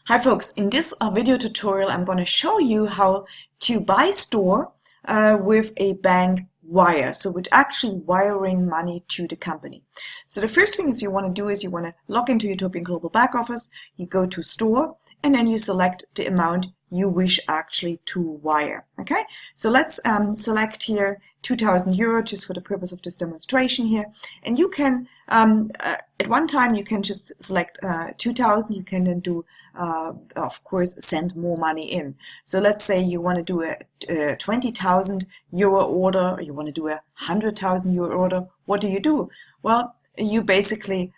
Hi folks, in this video tutorial I'm going to show you how to buy Storh with a bank wire, so with actually wiring money to the company. So the first thing you want to do is you want to log into Utopian Global Back Office, you go to Storh, and then you select the amount you wish actually to wire. Okay, so let's select here 2,000 euro just for the purpose of this demonstration here, and you can at one time you can just select 2,000. You can then do of course send more money in. So let's say you want to do a 20,000 euro order, or you want to do a 100,000 euro order. What do? Well, you basically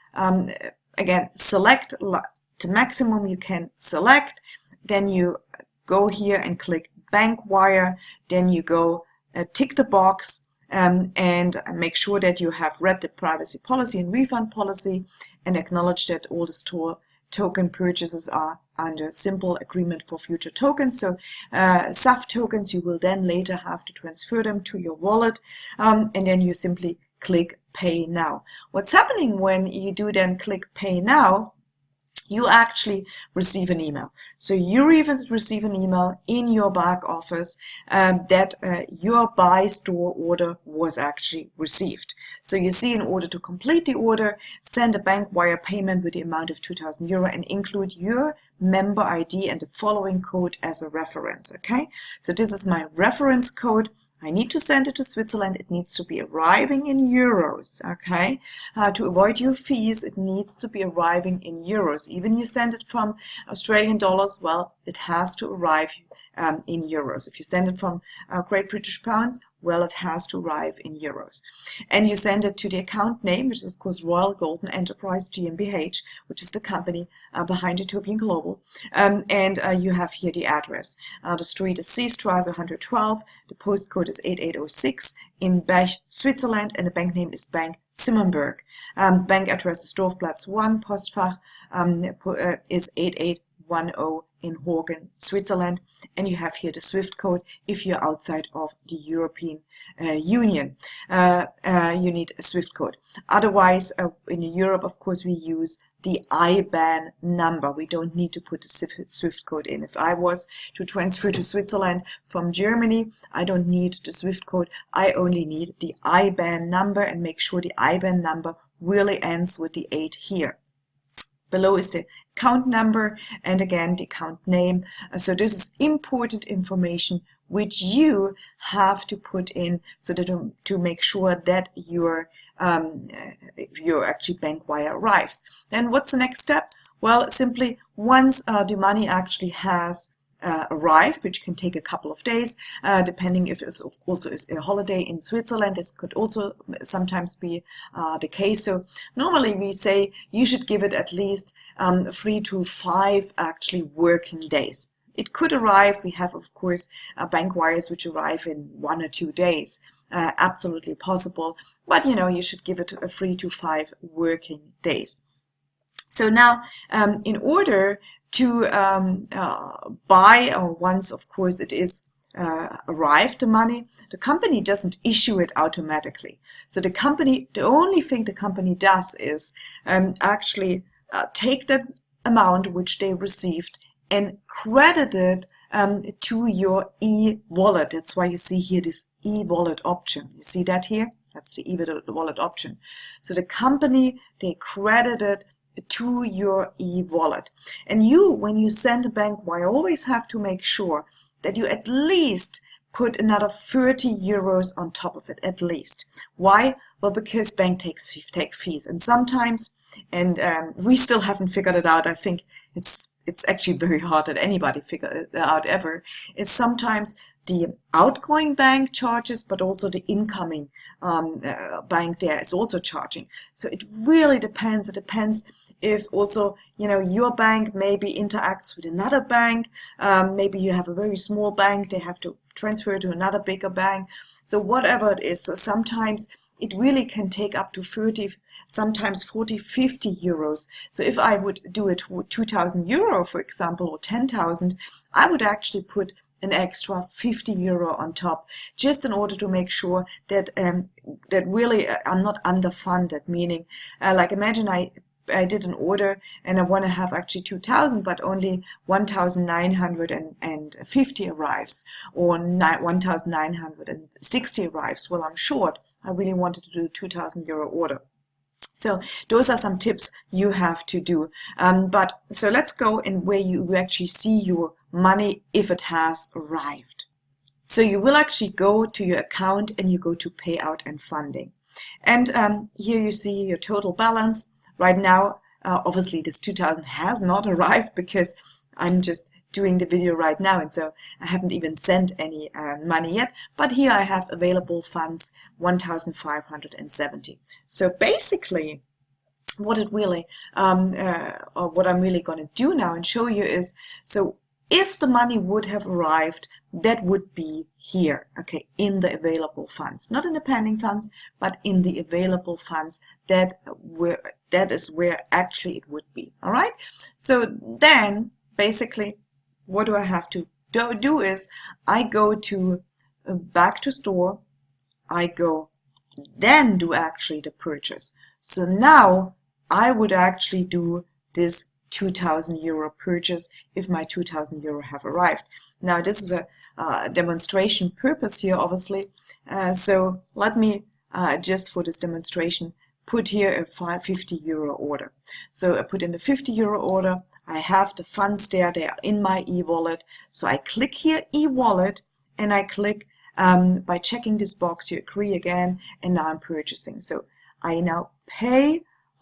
again select the maximum you can select, then you go here and click Bankwire, then you go tick the box and make sure that you have read the privacy policy and refund policy and acknowledge that all the Storh token purchases are under simple agreement for future tokens. So SAF tokens, you will then later have to transfer them to your wallet, and then you simply click Pay Now. What's happening when you do then click Pay Now? You actually receive an email. So you even receive an email in your back office that your buy Storh order was actually received. So you see, in order to complete the order, send a bank wire payment with the amount of 2,000 euro and include your member ID and the following code as a reference. Okay, so this is my reference code. I need to send it to Switzerland. It needs to be arriving in euros. Okay, to avoid your fees, it needs to be arriving in euros. Even you send it from Australian dollars, well, it has to arrive in euros. If you send it from Great British pounds, well, it has to arrive in euros. And you send it to the account name, which is of course Royal Golden Enterprise GmbH, which is the company behind Utopian Global. And you have here the address. The street is Seestraße 112, the postcode is 8806 in Bech, Switzerland, and the bank name is Bank Simmenberg. Bank address is Dorfplatz 1, Postfach is 8810 in Horgen, Switzerland, and you have here the SWIFT code if you're outside of the European Union. You need a SWIFT code. Otherwise, in Europe, of course, we use the IBAN number. We don't need to put the SWIFT code in. If I was to transfer to Switzerland from Germany, I don't need the SWIFT code. I only need the IBAN number, and make sure the IBAN number really ends with the 8 here. Below is the account number and again the account name. So this is important information which you have to put in so that to make sure that your actually bank wire arrives. Then what's the next step? Well, simply once the money actually has arrive, which can take a couple of days, depending if it's also is a holiday in Switzerland. This could also sometimes be the case. So normally we say you should give it at least 3 to 5 actually working days. It could arrive. We have, of course, bank wires which arrive in 1 or 2 days. Absolutely possible. But, you know, you should give it 3 to 5 working days. So now, in order to buy, or once of course it is arrived the money, the company doesn't issue it automatically. So the only thing the company does is actually take the amount which they received and credit it to your e-wallet. That's why you see here this e-wallet option. You see that here? That's the e-wallet option. So the company, they credit it to your e-wallet. And you, when you send a bank wire, always have to make sure that you at least put another 30 euros on top of it, at least. Why? Well, because bank take fees, and sometimes, and we still haven't figured it out. I think it's actually very hard that anybody figure it out ever. Is sometimes the outgoing bank charges, but also the incoming bank there is also charging. So it really depends. It depends if also, you know, your bank maybe interacts with another bank. Maybe you have a very small bank, they have to transfer to another bigger bank. So whatever it is, so sometimes it really can take up to 30, sometimes 40, 50 euros. So if I would do it with 2,000 euro, for example, or 10,000, I would actually put an extra 50 euro on top, just in order to make sure that that really I'm not underfunded. Meaning, like imagine I I did an order and I want to have actually 2,000, but only 1,950 arrives, or 1,960 arrives. Well, I'm short. I really wanted to do a 2,000 euro order. So those are some tips you have to do. So let's go in where you actually see your money if it has arrived. So you will actually go to your account and you go to payout and funding. And here you see your total balance. Right now, obviously this 2,000 has not arrived because I'm just doing the video right now, and so I haven't even sent any money yet. But here I have available funds 1,570. So basically, what it really, or what I'm really going to do now and show you is, so if the money would have arrived, that would be here, okay, in the available funds, not in the pending funds, but in the available funds. That is where actually it would be. All right. So then, basically, what do I have to do is I go to back to store. I go then do actually the purchase. So now I would actually do this 2,000 euro purchase if my 2,000 euro have arrived. Now this is a demonstration purpose here, obviously. So let me just for this demonstration put here a 50 euro order. So I put in the 50 euro order. I have the funds there. They are in my e-wallet. So I click here e-wallet and I click by checking this box, you agree again, and now I'm purchasing. So I now pay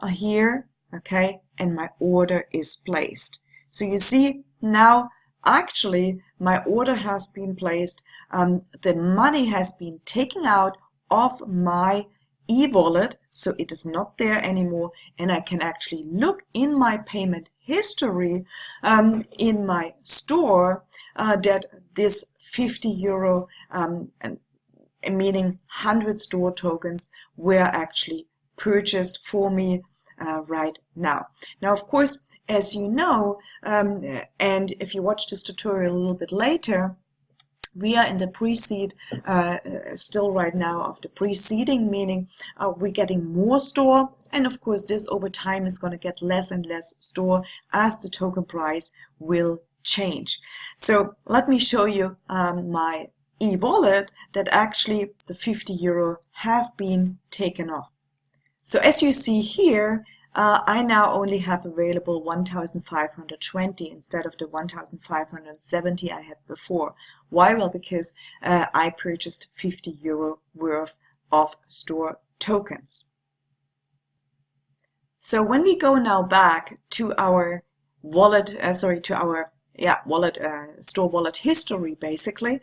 here, okay, and my order is placed. So you see now actually my order has been placed. The money has been taken out of my e-wallet, so it is not there anymore, and I can actually look in my payment history in my store that this 50 euro meaning 100 store tokens were actually purchased for me right now. Now, of course, as you know, and if you watch this tutorial a little bit later, we are in the pre-seed still right now of the preceding, meaning we're getting more store, and of course this over time is going to get less and less store as the token price will change. So let me show you my e-wallet that actually the 50 euro have been taken off. So as you see here, I now only have available 1,520 instead of the 1,570 I had before. Why? Well, because I purchased 50 euro worth of store tokens. So when we go now back to our wallet, store wallet history, basically,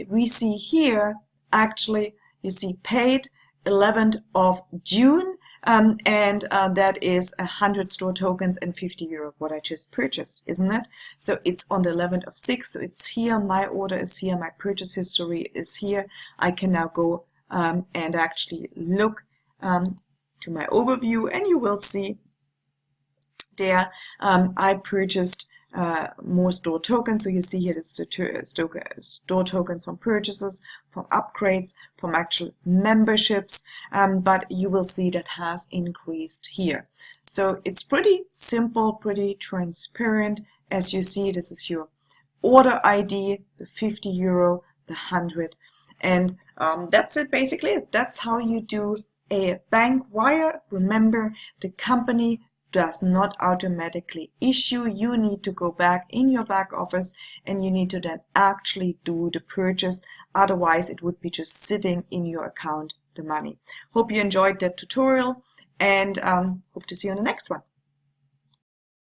we see here actually, you see paid 11th of June. And that is 100 store tokens and 50 euro, what I just purchased, isn't it? So it's on the 11th of 6, so it's here, my order is here, my purchase history is here. I can now go and actually look to my overview, and you will see there I purchased more store tokens. So you see here this store tokens from purchases, from upgrades, from actual memberships, but you will see that has increased here. So it's pretty simple, pretty transparent. As you see, this is your order ID, the 50 euro, the 100, and that's it basically. That's how you do a Bankwire. Remember, the company does not automatically issue. You need to go back in your back office and you need to then actually do the purchase. Otherwise, it would be just sitting in your account, the money. Hope you enjoyed that tutorial, and hope to see you on the next one.